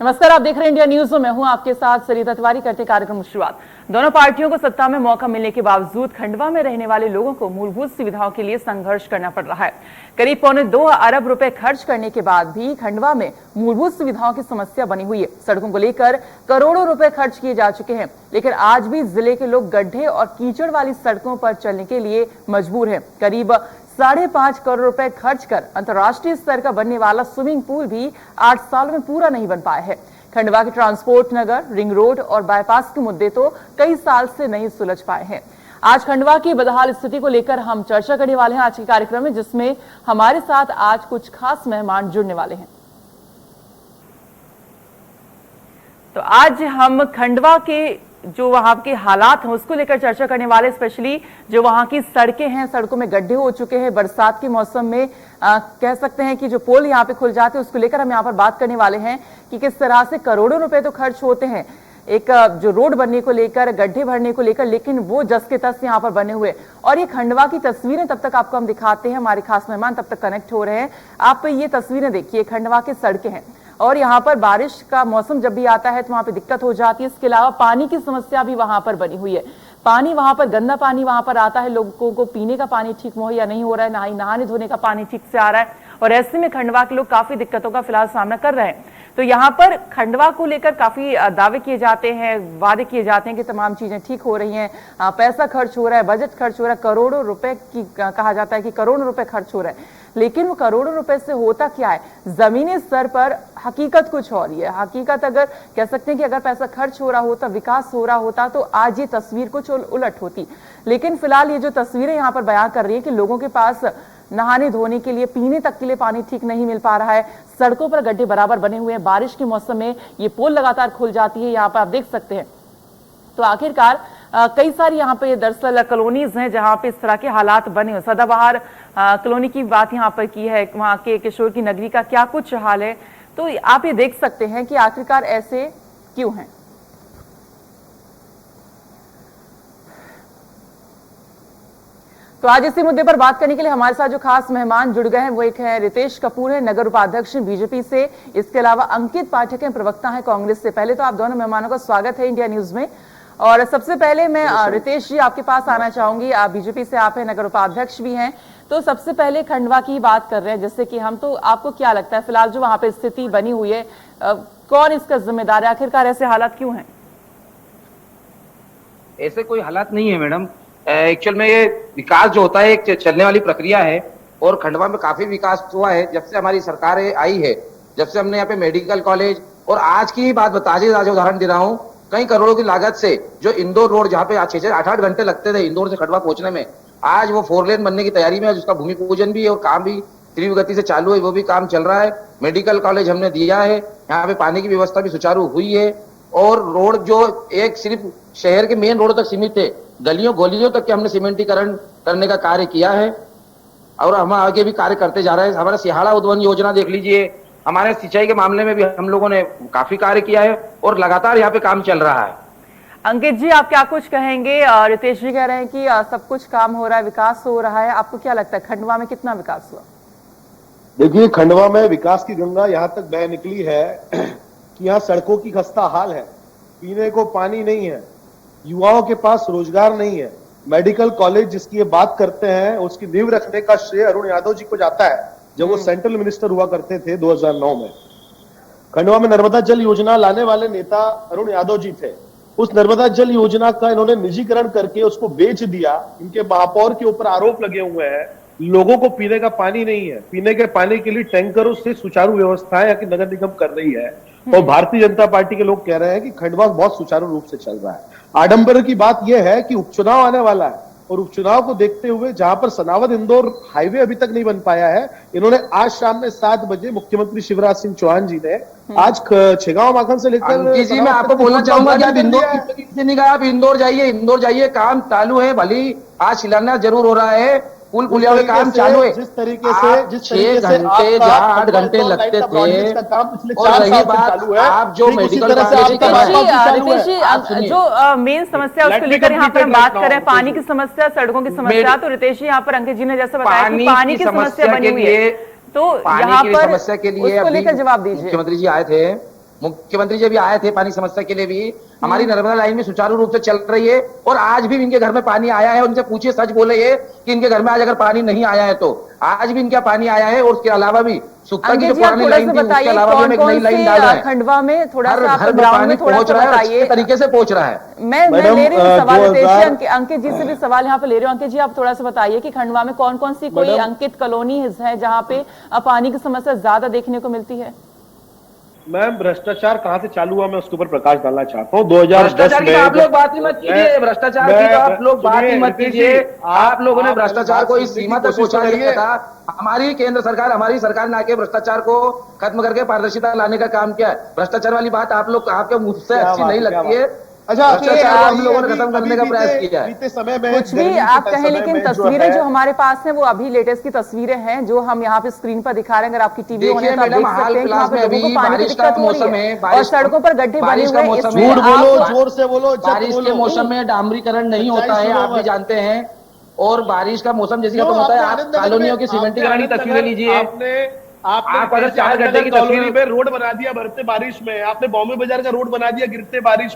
नमस्कार, आप देख रहे हैं इंडिया न्यूज। मैं हूं आपके साथ सरिता तिवारी। करते कार्यक्रम की शुरुआत। दोनों पार्टियों को सत्ता में मौका मिलने के बावजूद खंडवा में रहने वाले लोगों को मूलभूत सुविधाओं के लिए संघर्ष करना पड़ रहा है। करीब 2.25 अरब रुपए खर्च करने के बाद भी खंडवा में मूलभूत सुविधाओं की समस्या बनी हुई है। सड़कों को लेकर करोड़ों रुपए खर्च किए जा चुके हैं, लेकिन आज भी जिले के लोग गड्ढे और कीचड़ वाली सड़कों पर चलने के लिए मजबूर हैं। करीब 5.5 करोड़ रुपए खर्च कर अंतर्राष्ट्रीय स्तर का बनने वाला स्विमिंग पूल भी 8 सालों में पूरा नहीं बन पाया है। खंडवा के ट्रांसपोर्ट नगर, रिंग रोड और बाईपास के मुद्दे तो कई साल से नहीं सुलझ पाए हैं। आज खंडवा की बदहाल स्थिति को लेकर हम चर्चा करने वाले हैं आज के कार्यक्रम में, जिसमें हमारे साथ आज कुछ खास मेहमान जुड़ने वाले हैं। तो आज हम खंडवा के जो वहां के हालात हैं उसको लेकर चर्चा करने वाले, स्पेशली जो वहां की सड़कें हैं, सड़कों में गड्ढे हो चुके हैं। बरसात के मौसम में कह सकते हैं कि जो पोल यहाँ पे खुल जाते हैं उसको लेकर हम यहाँ पर बात करने वाले हैं कि किस तरह से करोड़ों रुपए तो खर्च होते हैं एक जो रोड बनने को लेकर, गड्ढे भरने को लेकर, लेकिन वो जस के तस यहाँ पर बने हुए। और ये खंडवा की तस्वीरें तब तक आपको हम दिखाते हैं, हमारे खास मेहमान तब तक कनेक्ट हो रहे हैं। आप ये तस्वीरें देखिए, खंडवा की सड़कें हैं और यहाँ पर बारिश का मौसम जब भी आता है तो वहां पे दिक्कत हो जाती है। इसके अलावा पानी की समस्या भी वहां पर बनी हुई है। पानी वहां पर, गंदा पानी वहां पर आता है, लोगों को पीने का पानी ठीक मुहैया नहीं हो रहा है, ना ही नहाने धोने का पानी ठीक से आ रहा है। और ऐसे में खंडवा के लोग काफी दिक्कतों का फिलहाल सामना कर रहे हैं। तो यहाँ पर खंडवा को लेकर काफी दावे किए जाते हैं, वादे किए जाते हैं कि तमाम चीजें ठीक हो रही हैं, पैसा खर्च हो रहा है, बजट खर्च हो रहा है, करोड़ों रुपए की कहा जाता है कि करोड़ों रुपए खर्च हो रहा है। लेकिन वो करोड़ों रुपए से होता क्या है? जमीनी स्तर पर हकीकत कुछ और ही है। हकीकत अगर कह सकते हैं कि अगर पैसा खर्च हो रहा होता, विकास हो रहा होता, तो आज ये तस्वीर कुछ उलट होती। लेकिन फिलहाल ये जो तस्वीरें यहाँ पर बयां कर रही है कि लोगों के पास नहाने धोने के लिए, पीने तक के लिए पानी ठीक नहीं मिल पा रहा है, सड़कों पर गड्ढे बराबर बने हुए हैं, बारिश के मौसम में ये पोल लगातार खुल जाती है, यहाँ पर आप देख सकते हैं। तो आखिरकार कई सारी यहाँ पे दरअसल कॉलोनीज हैं जहाँ पे इस तरह के हालात बने हुए। सदाबहार कॉलोनी की बात यहाँ पर की है, वहाँ के किशोर की नगरी का क्या कुछ हाल है। तो आप ये देख सकते हैं कि आखिरकार ऐसे क्यों हैं। तो आज इसी मुद्दे पर बात करने के लिए हमारे साथ जो खास मेहमान जुड़ गए हैं वो एक है रितेश कपूर है, नगर उपाध्यक्ष बीजेपी से। इसके अलावा अंकित पाठक हैं, प्रवक्ता है कांग्रेस से। पहले तो आप दोनों मेहमानों का स्वागत है इंडिया न्यूज में। और सबसे पहले मैं रितेश जी आपके पास आना चाहूंगी। आप बीजेपी से, आप है नगर उपाध्यक्ष भी हैं। तो सबसे पहले खंडवा की बात कर रहे हैं जैसे कि हम, तो आपको क्या लगता है फिलहाल जो वहां पे स्थिति बनी हुई है, कौन इसका जिम्मेदार है? आखिरकार ऐसे हालात क्यों हैं? ऐसे कोई हालात नहीं है मैडम। एक्चुअल में ये विकास जो होता है एक चलने वाली प्रक्रिया है और खंडवा में काफी विकास हुआ है जब से हमारी सरकार आई है, जब से हमने यहाँ पे मेडिकल कॉलेज, और आज की बात आज उदाहरण दे रहा हूँ, कई करोड़ों की लागत से जो इंदौर रोड जहाँ पे 6-8 घंटे लगते थे इंदौर से खंडवा पहुंचने में, आज वो 4 लेन बनने की तैयारी में है, जिसका भूमि पूजन भी है और काम भी तीव्र गति से चालू है, वो भी काम चल रहा है। मेडिकल कॉलेज हमने दिया है, यहाँ पे पानी की व्यवस्था भी सुचारू हुई है। और रोड जो एक सिर्फ शहर के मेन रोड तक सीमित थे, गलियों गोलियों तक के हमने सीमेंटीकरण करने का कार्य किया है और हम आगे भी कार्य करते जा रहे हैं। हमारा सिहाड़ा उद्वन योजना देख लीजिए, हमारे सिंचाई के मामले में भी हम लोगों ने काफी कार्य किया है और लगातार यहाँ पे काम चल रहा है। अंकित जी, आप क्या कुछ कहेंगे? रितेश जी कह रहे हैं कि सब कुछ काम हो रहा है, विकास हो रहा है। आपको क्या लगता है खंडवा में कितना विकास हुआ? देखिए, खंडवा में विकास की गंगा यहाँ तक बह निकली है कि यहाँ सड़कों की खस्ता हाल है, पीने को पानी नहीं है, युवाओं के पास रोजगार नहीं है। मेडिकल कॉलेज जिसकी ये बात करते हैं उसकी नींव रखने का श्रेय अरुण यादव जी को जाता है, जब वो सेंट्रल मिनिस्टर हुआ करते थे 2009 में। खंडवा में नर्मदा जल योजना लाने वाले नेता अरुण यादव जी थे। उस नर्मदा जल योजना का इन्होंने निजीकरण करके उसको बेच दिया। इनके महापौर के ऊपर आरोप लगे हुए हैं, लोगों को पीने का पानी नहीं है, पीने के पानी के लिए टैंकरों से सुचारू व्यवस्थाएं यहाँ की नगर निगम कर रही है। और भारतीय जनता पार्टी के लोग कह रहे हैं कि खंडवा बहुत सुचारू रूप से चल रहा है। आडंबर की बात यह है कि उपचुनाव आने वाला है और उपचुनाव को देखते हुए जहां पर सनावद इंदौर हाईवे अभी तक नहीं बन पाया है, इन्होंने आज शाम में 7 बजे मुख्यमंत्री शिवराज सिंह चौहान जी ने आज छेगांव माखन से लेकर जी मैं आपको बोलना चाहूंगा कि आप इंदौर से नहीं गए, आप इंदौर जाइए, इंदौर जाइए, काम चालू है। भली आज शिलान्यास जरूर हो रहा है, पुल पुलिया का काम चालू है। जिस तरीके से 6 घंटे जहाँ 8 घंटे लगते थे, और रही बात आप जो मेडिकल जो मेन समस्या उसको लेकर यहाँ पर हम बात कर रहे हैं, पानी की समस्या, सड़कों की समस्या। तो रितेश जी यहाँ पर अंकित जी ने जैसे बताया कि पानी की समस्या बनी हुई है, तो यहाँ पर समस्या के लिए उसको लेकर जवाब दीजिए। मुख्यमंत्री जी आए थे मुख्यमंत्री जी भी आए थे पानी समस्या के लिए भी। हमारी नर्मदा लाइन भी सुचारू रूप से चल रही है और आज भी इनके घर में पानी आया है। उनसे पूछिए, सच बोले ये कि इनके घर में आज अगर पानी नहीं आया है तो आज भी इनका पानी आया है। और उसके अलावा भी सुक्का की जो पुरानी लाइन थी उसके अलावा भी हम एक नई लाइन डाल रहे हैं। खंडवा में थोड़ा सा घर में पानी पहुंच रहा है, अच्छे तरीके से पहुंच रहा है। मैं ले रही हूँ सवाल अंकित जी से भी सवाल यहाँ पे ले रही हूँ। अंकित जी, आप थोड़ा सा बताइए कि खंडवा में कौन कौन सी कोई अंकित कॉलोनी है जहाँ पे पानी की समस्या ज्यादा देखने को मिलती है? मैम, भ्रष्टाचार कहाँ से चालू हुआ मैं उसके ऊपर प्रकाश डालना चाहता हूँ। 2010 में आप लोग बात ही मत कीजिए, भ्रष्टाचार की तो आप लोग बात ही मत कीजिए। आप लोगों ने भ्रष्टाचार को इस सीमा तक पहुंचा दिया था। हमारी केंद्र सरकार, हमारी सरकार ने आके भ्रष्टाचार को खत्म करके पारदर्शिता लाने का काम किया है। भ्रष्टाचार वाली बात आप लोग, आपके मुंह से अच्छी नहीं लगती है। अच्छा, हम लोगों ने खत्म करने का प्रयास किया है। बीते समय में कुछ भी आप कहें, लेकिन तस्वीरें जो हमारे पास हैं वो अभी लेटेस्ट की तस्वीरें हैं जो हम यहाँ पे स्क्रीन पर दिखा रहे हैं। अगर आपकी टीवी होने तो आप देख सकते हैं कि वहाँ पे लोगों को पानी की दिक्कत हो रही है और सड़कों पर गड्ढे बने हुए हैं। झूठ बोलो, जोर से बोलो। बारिश के मौसम में डामरीकरण नहीं होता है, आप भी जानते हैं। और बारिश का मौसम जैसे तो होता है, आप कॉलोनियों की सीमेंटीकरण की तस्वीरें लीजिए। आप अगर 4 घंटे की तस्वीर में रोड बना दिया भरते बारिश में, आपने बॉम्बे बाजार का रोड बना दिया गिरते बारिश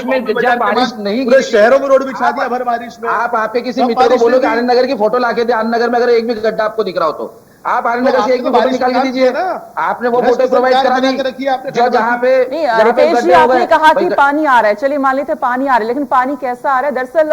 में जब बारिश नहीं, पूरे शहरों में रोड बिछा दिया भर बारिश में। आप आपके किसी मित्र को बोलो कि आनंद नगर की फोटो लाके दे, आनंद नगर में अगर एक भी गड्ढा आपको दिख रहा हो तो आप आनंद नगर से एक भी फोटो निकाल के दीजिए। आपने वो फोटो प्रोवाइड करा दी जो जहाँ पे रितेश जी, आपने कहा कि पानी आ रहा है, चलिए मान लेते पानी आ रहा है, लेकिन पानी कैसा आ रहा है? दरअसल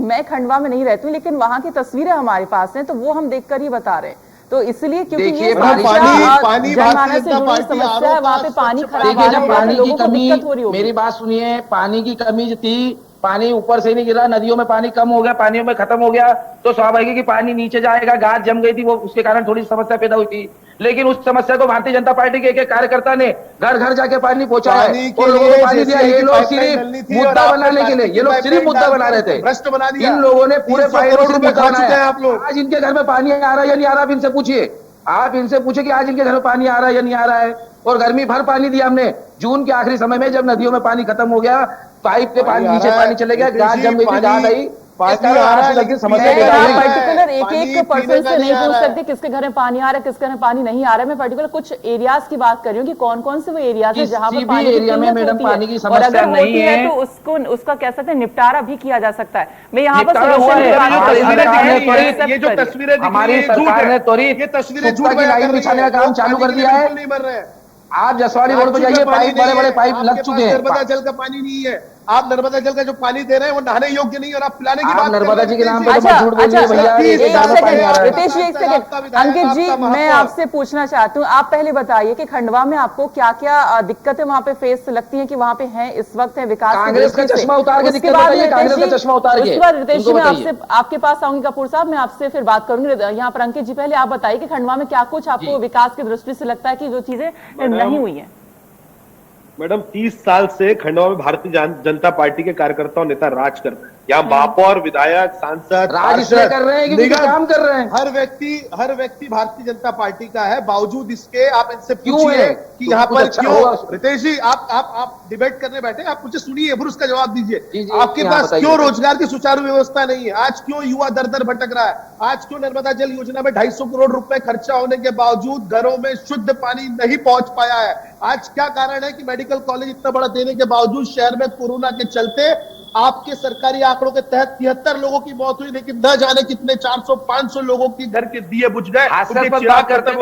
मैं खंडवा में नहीं रहती हूँ, लेकिन वहां की तस्वीरें हमारे पास हैं तो वो हम देखकर ही बता रहे हैं। तो इसलिए क्योंकि ये पानी जनमानस से जुड़ी समस्या है, वहाँ पे पानी खराब आ रहा है, लोगों को दिक्कत हो रही होगी। मेरी बात सुनिए, पानी की कमी थी, पानी ऊपर से नहीं गिरा, नदियों में पानी कम हो गया, पानियों में खत्म हो गया तो स्वाभाविक है कि पानी नीचे जाएगा। गाद जम गई थी, वो उसके कारण थोड़ी समस्या पैदा हुई थी। लेकिन उस समस्या को भारतीय जनता पार्टी के एक कार्यकर्ता ने घर घर जाके पानी पहुंचाया और लोगों को पानी दिया। ये लोग सिर्फ मुद्दा बनाने के लिए, ये लोग सिर्फ मुद्दा बना रहे थे। भ्रष्ट बना दिया इन लोगों ने पूरे मुद्दा बनाया। आप लोग आज इनके घर में पानी आ रहा है या नहीं आ रहा, आप इनसे पूछिए। आप इनसे पूछे कि आज इनके घर में पानी आ रहा है या नहीं आ रहा है। और गर्मी भर पानी दिया हमने। जून के आखिरी समय में जब नदियों में पानी खत्म हो गया, पाइप के पानी नीचे पानी चले गया, गाद जम गई थी, गाद आई, पर्टिकुलर एक पर्सन से नहीं पूछ सकती किसके घर में पानी आ रहा है, किसके घर में पानी नहीं आ रहा है। मैं पर्टिकुलर कुछ एरियाज की बात कर रही हूँ कि कौन कौन से वो एरियाज है जहाँ पर पानी की किल्लत और अगर होती है तो उसका कह सकते हैं निपटारा भी किया जा सकता है। मैं यहाँ पर ये जो तस्वीरें हमारी सरकार ने त्वरित ये तस्वीरें झूठ की लाइन बिछाने का काम चालू कर दिया है। आप जसवाड़ी रोड पर जाइए, पाइप बड़े बड़े पाइप लग चुके हैं। नर्मदा जल का पानी नहीं है। आप नर्मदा जल का जो पानी दे रहे हैं वो नहाने योग्य नहीं है और आप पिलाने की बात नर्मदा जी के नाम पे झूठ बोल रहे हैं भैया। रितेश जी एक सेकंड, अंकित जी मैं आपसे पूछना चाहती हूँ, आप पहले बताइए कि खंडवा में आपको क्या क्या दिक्कतें वहाँ पे फेस लगती हैं कि वहाँ पे हैं इस वक्त है विकास कांग्रेस का चश्मा उतार के दिक्कत बताइए, कांग्रेस का चश्मा उतार के। उसके बाद रितेश जी मैं आपसे आपके पास आऊंगी, कपूर साहब मैं आपसे फिर बात करूंगी। यहाँ पर अंकित जी पहले आप बताइए कि खंडवा में क्या कुछ आपको विकास की दृष्टि से लगता है कि जो चीजें नहीं हुई है। मैडम 30 साल से खंडवा में भारतीय जनता पार्टी के कार्यकर्ता और नेता राज कर रहे हैं। यहाँ महापौर, विधायक, सांसद राज इसलिए कर रहे हैं कि काम कर रहे हैं। हर व्यक्ति भारतीय जनता पार्टी का है। बावजूद इसके आप इनसे पूछिए कि यहाँ पर क्यों। रितेश जी आप डिबेट करने बैठे, आप मुझे सुनिए फिर उसका जवाब दीजिए। आपके पास क्यों रोजगार की सुचारू व्यवस्था नहीं है? आज क्यों युवा दर दर भटक रहा है? आज क्यों नर्मदा जल योजना में 250 करोड़ रुपए खर्चा होने के बावजूद घरों में शुद्ध पानी नहीं पहुंच पाया है? आज क्या कारण है कि मेडिकल कॉलेज इतना बड़ा देने के बावजूद शहर में कोरोना के चलते आपके सरकारी आंकड़ों के तहत 73 लोगों की मौत हुई, लेकिन न जाने कितने 400-500 लोगों की घर के दिए बुझ गए। बात करते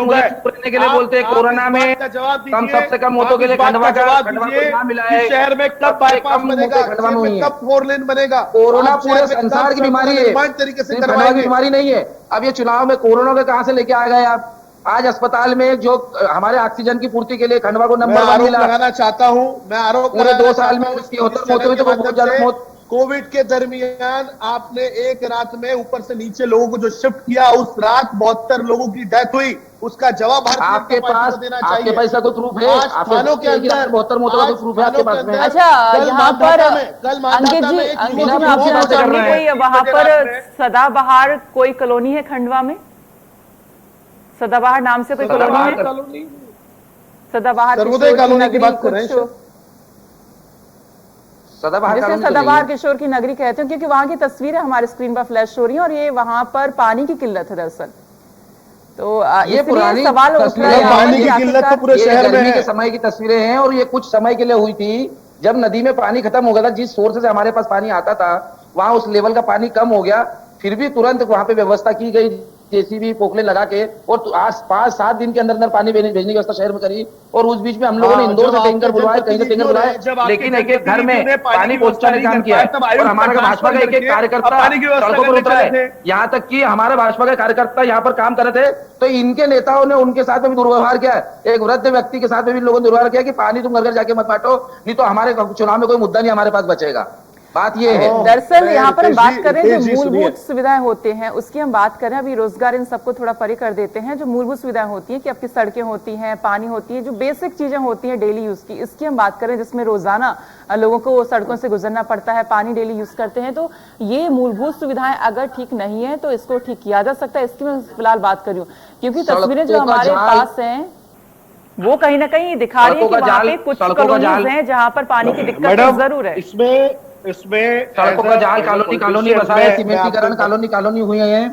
के लिए बोलते हैं कोरोना में कम सबसे कम मौतों के लिए खंडवा का मिला है। शहर में कब बाईपास बनेगा, कब 4 लेन बनेगा? कोरोना पूरे संसार की बीमारी है, तरीके से खंडवा की बीमारी नहीं है। अब ये चुनाव में कोरोना के कहां से लेके आ गए आप? आज अस्पताल में जो हमारे ऑक्सीजन की पूर्ति के लिए खंडवा को नंबर 1 मिला। लगाना चाहता हूँ मैं आरोप, पूरे 2 साल में उसकी बहुत ज्यादा मौत। कोविड के दरमियान आपने एक रात में ऊपर से नीचे लोगों को जो शिफ्ट किया, उस रात 72 लोगों की डेथ हुई। उसका जवाब आपके पास देना चाहिए। आपके पास कोई प्रूफ है? थानों के अंदर 72 मौतों का प्रूफ है आपके पास में? अच्छा, यहाँ पर अंकित जी मैं आपसे चाहूंगी, कोई वहां पर सदाबहार कोई कॉलोनी है खंडवा में? सदाबहार नाम से कोई कॉलोनी है? सदाबहार कॉलोनी की बात कर रहे हैं, जिसे सदाबहार किशोर की नगरी कहते हैं, क्योंकि वहां की तस्वीरें हमारे स्क्रीन पर फ्लैश हो रही हैं और ये वहां पर पानी की किल्लत है दरअसल। तो ये इसलिए पुरानी सवाल उठ रहा तस्वीरें है यहाँ पर पानी कि की किल्लत तो आखिरकार पूरे ये शहर में गर्मी है। के समय की तस्वीरें हैं और ये कुछ समय के लिए हुई थी जब नदी में पानी खत्म हो गया था। जिस सोर्स से हमारे पास पानी आता था वहां उस लेवल का पानी कम हो गया, फिर भी तुरंत वहां पे व्यवस्था की गई, जेसीबी पोखले लगा के, और आज 5-7 दिन के अंदर अंदर पानी भेजने की व्यवस्था शहर में करी। और उस बीच में हम लोगों ने इंदौर से टैंकर बुलवाए, कहीं से टैंकर बुलवाए, लेकिन एक एक घर में पानी पहुंचाने का काम किया है। और हमारा भाजपा का एक एक कार्यकर्ता सड़कों पर उतरा है, यहाँ तक कि हमारा भाजपा का कार्यकर्ता यहाँ पर काम कर रहे थे तो इनके नेताओं ने उनके साथ में भी दुर्व्यवहार किया है। एक वृद्ध व्यक्ति के साथ में भी लोगों ने दुर्व्यवहार किया कि पानी तुम घर घर जाके मत बांटो, नहीं तो हमारे चुनाव में कोई मुद्दा नहीं हमारे पास बचेगा। बात ये है। दरअसल यहाँ पर हम बात रितेश कर रहे हैं जी, जो सुनिए। मूलभूत सुविधाएं होते हैं उसकी हम बात कर रहे हैं। अभी रोजगार इन सबको थोड़ा परे कर देते हैं। जो मूलभूत सुविधाएं होती हैं कि आपकी सड़कें होती हैं, पानी होती है, जो बेसिक चीजें होती हैं डेली यूज की, इसकी हम बात करें जिसमें रोजाना लोगों को सड़कों से गुजरना पड़ता है, पानी डेली यूज करते हैं। तो ये मूलभूत सुविधाएं अगर ठीक नहीं है तो इसको ठीक किया जा सकता है। इसकी मैं फिलहाल बात कर रही हूँ क्योंकि तस्वीरें जो हमारे पास हैं वो कहीं ना कहीं दिखा रही है कि वहां पे कुछ कॉलोनीज हैं जहां पर पानी की दिक्कत तो जरूर है। इसमें सड़कों का जाल, कॉलोनी बसाए, सीमेंटीकरण कॉलोनी हुई है।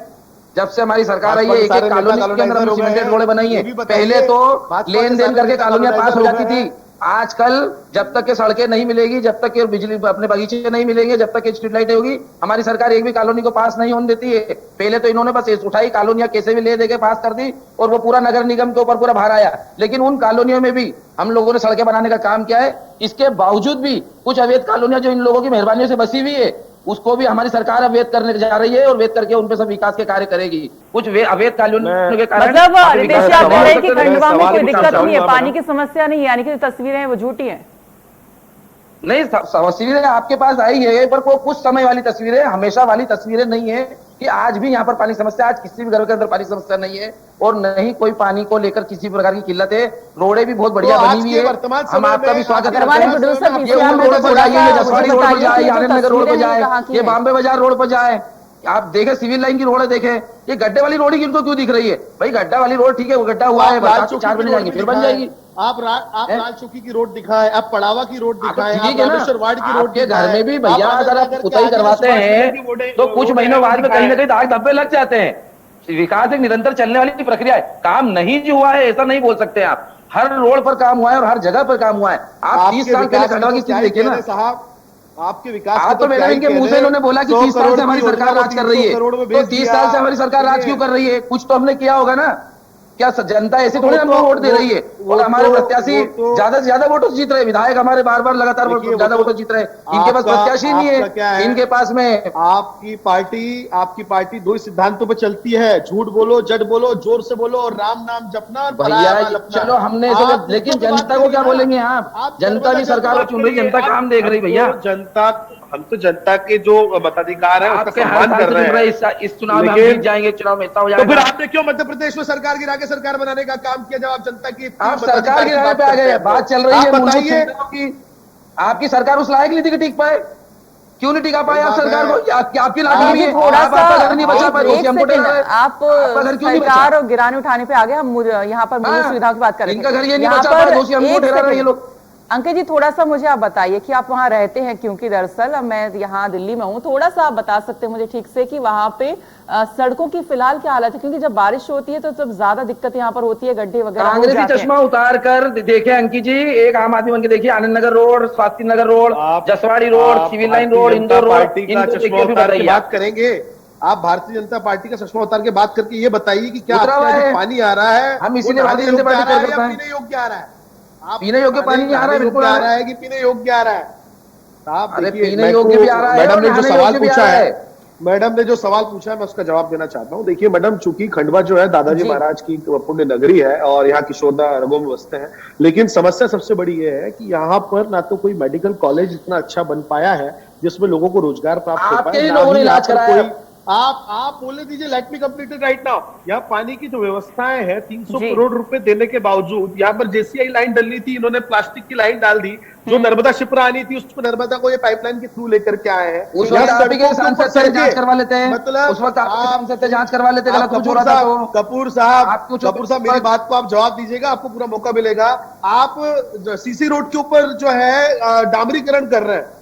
जब से हमारी सरकार आई है एक एक कॉलोनी के अंदर हम सीमेंटेड रोडें बनाई है। पहले तो लेन देन करके कॉलोनियां पास हो जाती थी। आजकल जब तक के सड़कें नहीं मिलेगी, जब तक के बिजली अपने बगीचे नहीं मिलेंगे, जब तक के स्ट्रीट लाइटें होगी, हमारी सरकार एक भी कॉलोनी को पास नहीं होने देती है। पहले तो इन्होंने बस उठाई कॉलोनियां कैसे भी ले दे के पास कर दी और वो पूरा नगर निगम के ऊपर पूरा भार आया। लेकिन उन कॉलोनियों में भी हम लोगों ने सड़कें बनाने का काम किया है। इसके बावजूद भी कुछ अवैध कॉलोनियां जो इन लोगों की मेहरबानियों से बसी हुई है उसको भी हमारी सरकार अवैध करने जा रही है और वेद करके उन पे सब विकास के कार्य करेगी। कुछ अवैध कॉलोनियों के कारण मतलब रितेश जी आप कह रहे हैं कि खंडवा में कोई दिक्कत नहीं है, सवाल पानी की समस्या नहीं है, यानी कि जो तस्वीरें हैं वो झूठी हैं। नहीं, तस्वीरें आपके पास आई है पर वो कुछ समय वाली तस्वीरें, हमेशा वाली तस्वीरें नहीं है कि आज भी यहाँ पर पानी समस्या, आज किसी भी घर के अंदर पानी समस्या नहीं है और नहीं कोई पानी को लेकर किसी प्रकार की किल्लत है। रोडें भी बहुत बढ़िया बनी हुई है। हम आपका भी स्वागत करते हैं। ये उन रोड पर जाइए, जसवाड़ी रोड पर जाए, आनंद नगर रोड पर जाए, ये बॉम्बे बाजार रोड पर जाए, आप देखें सिविल लाइन की रोड देखें, ये गड्ढे वाली रोड ही इनको क्यों दिख रही है? भाई गड्ढा वाली रोड ठीक है, वो गड्ढा हुआ है, बरसात के 4 महीने जाएंगे फिर बन जाएगी। आप लाल चौकी की रोड दिखाएं, आप पड़ावा की रोड दिखाएं, आप ठीक है ना, रामेश्वर वार्ड की रोड आपके घर में भी भैया अगर आप पुताई करवाते हैं तो कुछ महीनों बाद में कहीं ना कहीं दाग धब्बे लग जाते हैं। विकास एक निरंतर चलने वाली प्रक्रिया है। काम नहीं जो हुआ है ऐसा नहीं बोल सकते आप। हर रोड पर काम हुआ है और हर जगह पर काम हुआ है। आप 30 साल पहले खंडवा की स्थिति देखिए ना साहब, आपके विकास तो मैडम इनके मुंह से इन्होंने बोला कि 30 साल से हमारी सरकार राज कर रही है, तो 30 साल से हमारी सरकार राज क्यों कर रही है? कुछ तो हमने किया होगा ना। क्या जनता ऐसे थोड़ी हमको वोट दे रही है? और हमारे प्रत्याशी ज्यादा से ज्यादा वोटों से जीत रहे, विधायक हमारे बार बार लगातार ज्यादा वोटों जीत रहे, इनके पास प्रत्याशी नहीं है। इनके पास में आपकी पार्टी 2 सिद्धांतों पर चलती है, झूठ बोलो, जट बोलो, जोर से बोलो और राम नाम जपना। भैया चलो हमने, लेकिन जनता को क्या बोलेंगे आप? जनता भी सरकार को चुन रही, जनता काम देख रही भैया। हम तो जनता के जो मताधिकार है उसका सम्मान कर रहे हैं। इस चुनाव में हम जीत जाएंगे, चुनाव में हो जाएगा। तो फिर आपने क्यों मध्य प्रदेश में सरकार गिरा के सरकार बनाने का काम किया जब आप जनता की आप सरकार गिराने पे आ गए? बात चल रही है, बताइए आपकी सरकार उस लायक नहीं थी कि टिक पाए, क्यों नहीं टिका पाए आप सरकार को? आपकी लाठी है, आपका घर नहीं बचा पाए, आप सरकार और गिराने उठाने पे आ गए। हम यहाँ पर मूलभूत सुविधाओं की बात करें, इनका घर ये नहीं बचा पाए, दोषी हमको ठहरा रहे हैं लोग। अंकित जी थोड़ा सा मुझे आप बताइए कि आप वहां रहते हैं, क्योंकि दरअसल मैं यहाँ दिल्ली में हूँ, थोड़ा सा आप बता सकते हैं मुझे ठीक से कि वहां पे सड़कों की फिलहाल क्या हालत है? क्योंकि जब बारिश होती है तो तब ज्यादा दिक्कत यहाँ पर होती है, गड्ढे वगैरह। कांग्रेसी चश्मा उतार कर देखे अंकित जी, एक आम आदमी बन के देखिए, Anand Nagar road, Swati Nagar road, Jaswadi road, civil line road, Indore road, बात करेंगे। आप भारतीय जनता पार्टी का चश्मा उतार के बात करके ये बताइए कि क्या पानी आ रहा है? हम इसीलिए भारतीय जनता पार्टी पीने योग्य आ रहा है? पीने योग्य पानी आ रहा है, बिल्कुल आ रहा है कि पीने योग्य आ रहा है? अरे पीने योग्य भी आ रहा है। मैडम ने जो सवाल पूछा है, मैडम ने जो सवाल पूछा है मैं उसका जवाब देना चाहता हूं। देखिए मैडम, चूंकि खंडवा जो है दादाजी महाराज की पुण्य नगरी है और यहाँ किशोरदा रंगों में बसते हैं, लेकिन समस्या सबसे बड़ी ये है कि यहाँ पर ना तो कोई मेडिकल कॉलेज इतना अच्छा बन पाया है जिसमें लोगों को रोजगार प्राप्त हो पाए। आप बोले दीजिए let me completed right now. यहाँ पानी की जो व्यवस्थाएं हैं, 300 करोड़ रुपए देने के बावजूद यहाँ पर जेसीआई लाइन डलनी थी, इन्होंने प्लास्टिक की लाइन डाल दी। जो नर्मदा शिप्रा आनी थी उसको नर्मदा को ये पाइपलाइन के थ्रू लेकर के आए हैं। उस वक्त आप के सांसद से जांच करवा लेते हैं, मतलब उस वक्त आप सांसद से जांच करवा लेते। गलत कुछ हो रहा था तो कपूर साहब मेरी बात को आप जवाब दीजिएगा, आपको पूरा मौका मिलेगा। आप सीसी रोड के ऊपर जो है डामरीकरण कर रहे हैं,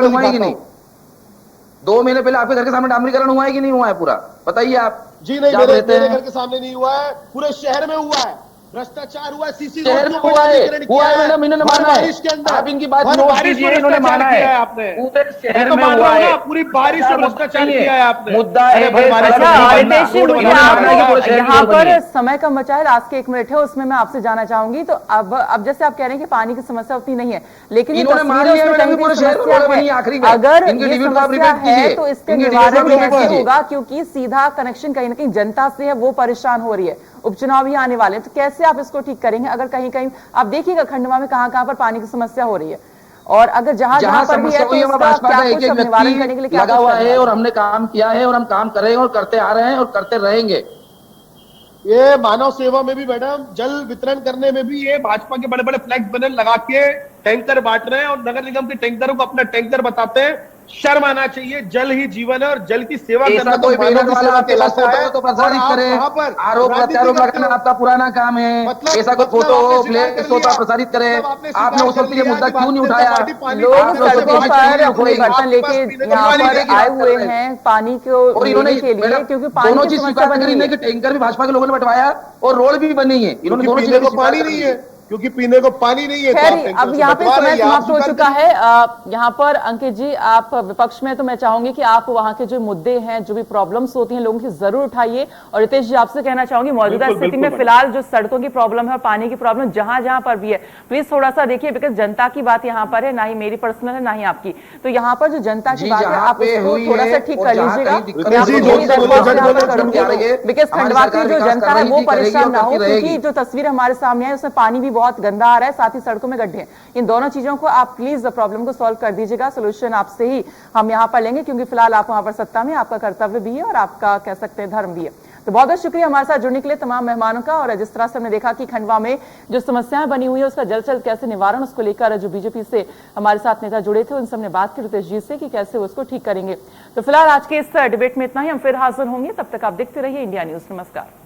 वितरण हुआ है कि नहीं? 2 महीने पहले आपके घर के सामने डामरीकरण हुआ है कि नहीं हुआ है पूरा, बताइए आप। जी नहीं, जहाँ आप मेरे रहते हैं। घर के सामने नहीं हुआ है, पूरे शहर में हुआ है, भ्रष्टाचार हुआ है, सीसी शहर में हुआ है मैडम, इन्होंने माना है। बारिश के अंदर आप इनकी बात हर नोट बारिश कीजिए, में इन्होंने माना भ्रष्टाचार किया है है। आपने। पूरे शहर मैं तो में मान रहा हुआ हूं है, ना, पूरी बारिश में भ्रष्टाचार किया है आपने। मुद्दा अरे है भाई, बारिश में अच्छा नहीं बनना। रितेश जी, मुझे इन्होंने माना है कि पूरे आप शहर की यहाँ रोड बनी पर है। समय का बचा है, लास्ट के 1 मिनट है, उसमें मैं आपसे जानना चाहूंगी। तो अब जैसे आप कह रहे हैं कि पानी की समस्या उतनी नहीं है, लेकिन ये इन्होंने मान तस्वीरें लिया उसमें मैडम कहीं कि पूरे भी शहर में समस्या रोड बनी है है। आखिरी में। अगर इनके ये डिबेट को आप समस्या रिपीट है कीजिए। तो इसके इनके निवारण डिबेट को रिपीट कैसे कीजिए। होगा, क्योंकि सीधा कनेक्शन कहीं ना कहीं जनता से है, वो परेशान हो रही है, उपचुनाव भी आने वाले हैं, तो कैसे आप इसको ठीक करेंगे? अगर कहीं कहीं आप देखिएगा खंडवा में कहां पर पानी की समस्या हो रही है, और अगर जहां जहां पर भी है समस्या तो हुई है वहां उसका भाजपा क्या का एक कुछ एक अब निवारण करने के लिए व्यक्ति क्या लगा कुछ हुआ करने है, वाले और हैं? हमने काम किया है, और हम काम कर रहे हैं, और करते आ रहे हैं, और करते रहेंगे। ये मानव सेवा में भी मैडम, जल वितरण करने में भी ये भाजपा के बड़े बड़े फ्लैक्स बैनर लगा के टैंकर बांट रहे हैं, और नगर निगम के टैंकरों को अपना टैंकर बताते हैं। शर्म आना चाहिए, जल ही जीवन है, और जल की सेवा ऐसा करना तो कोई मानव बैनर की वाला सेवा आपके पास कहलाता फोटो है। हो तो और प्रसारित आप करें। वहां पर आरोप राजनीति प्रत्यारोप करते लगाना हो। आपका पुराना काम है। ऐसा कोई फोटो हो, आपने स्वीकार फ्लैक्स कर हो तो लिया। आप प्रसारित करें। मतलब आपने आपने स्वीकार उस कर वक्त ये लिया मुद्दा कि क्यों नहीं भारतीय उठाया? जनता पार्टी पानी लोग आपने उस वक्त सड़कों ये पर क्यों अपने नहीं बर्तन आपके पास लेके पीने को यहाँ पानी पर नहीं है। आए हुए हैं पानी को और इन्होंने लेने के लिए, मैडम, क्योंकि पानी दोनों की चीज समस्या स्वीकार बनी करी हुई नहीं है। कि टैंकर भी भाजपा के लोगों ने बंटवाया और रोड भी बनी है। इन्होंने क्योंकि दोनों पीने चीजें को स्वीकार पानी कर नहीं ली है, क्योंकि पीने को पानी नहीं है, तो खैर आप टैंकर अब से यहाँ पे बंटवा रहे समय हैं, आप समाप्त हो स्वीकार चुका करिए। है। यहाँ पर अंकित जी, आप विपक्ष में, तो मैं चाहूंगी कि आप वहाँ के जो मुद्दे हैं, जो भी प्रॉब्लम्स होती हैं लोगों की, जरूर उठाइए। और रितेश जी, आपसे कहना चाहूंगी मौजूदा बिल्कुल, स्थिति में बिल्कुल, फिलहाल जो सड़कों की प्रॉब्लम है और पानी की प्रॉब्लम जहां जहां पर भी है, प्लीज थोड़ा सा देखिए, बिकॉज जनता की बात यहाँ पर है, ना ही मेरी पर्सनल है ना ही आपकी। तो यहाँ पर जो जनता की जी, बात है, जहाँ आप पे इसको हुई थोड़ा सा है ठीक और कर जहाँ लीजिएगा। कहीं दिक्कत मैं आपको है, यही झूठ बोलो, दरख्वास्त झूठ यहाँ बोलो, पर झूठ करूंगी, बोलो। बिकॉज हमारी खंडवा की सरकार जो विकास जनता कर है रही वो थी, करेगी परेशान और ना हो, करती क्योंकि रहेगी। जो तस्वीर हमारे सामने है उसमें पानी भी बहुत गंदा आ रहा है, साथ ही सड़कों में गड्ढे हैं। इन दोनों चीजों को आप प्लीज प्रॉब्लम को सॉल्व कर दीजिएगा। सोल्यूशन आपसे ही हम यहाँ पर लेंगे, क्योंकि फिलहाल आप वहां पर सत्ता में, आपका कर्तव्य भी है और आपका कह सकते हैं धर्म भी है। तो बहुत बहुत शुक्रिया हमारे साथ जुड़ने के लिए तमाम मेहमानों का। और जिस तरह से हमने देखा कि खंडवा में जो समस्याएं बनी हुई है उसका जल्द से जल्द कैसे निवारण, उसको लेकर जो बीजेपी से हमारे साथ नेता जुड़े थे उनसे हमने बात की रितेश जी से कि कैसे उसको ठीक करेंगे। तो फिलहाल आज के इस डिबेट में इतना ही, हम फिर हाजिर होंगे, तब तक आप देखते रहिए इंडिया न्यूज। नमस्कार।